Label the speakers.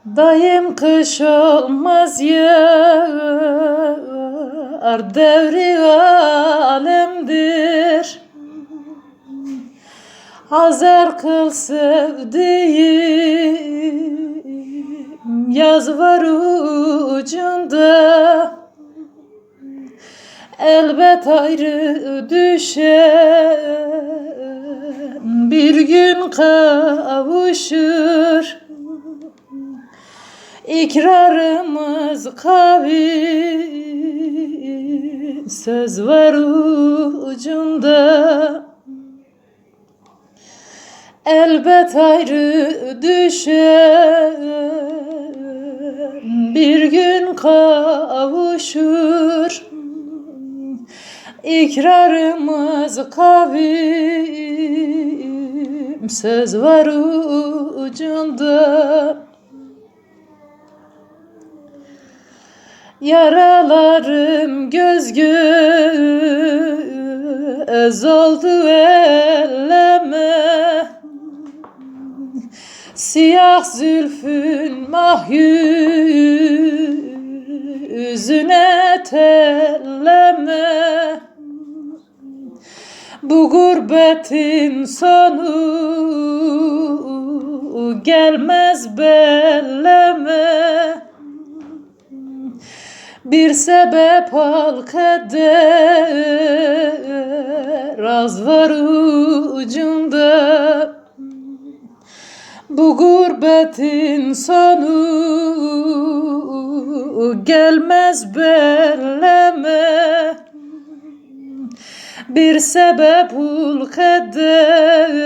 Speaker 1: Daim kış olmaz yar, devri alemdir. Hazar kıl sevdiğim, yaz var ucunda. Elbet ayrı düşen bir gün kavuşur. İkrarımız kavim, söz var ucunda. Elbet ayrı düşen bir gün kavuşur. İkrarımız kavim, söz var ucunda. Yaralarım göz göz oldu elleme. Siyah zülfün mahyüzüne telleme. Bu gurbetin sonu gelmez belleme. Bir sebep al kader, az var ucunda. Bu gurbetin sonu gelmez belleme. Bir sebep ul kader.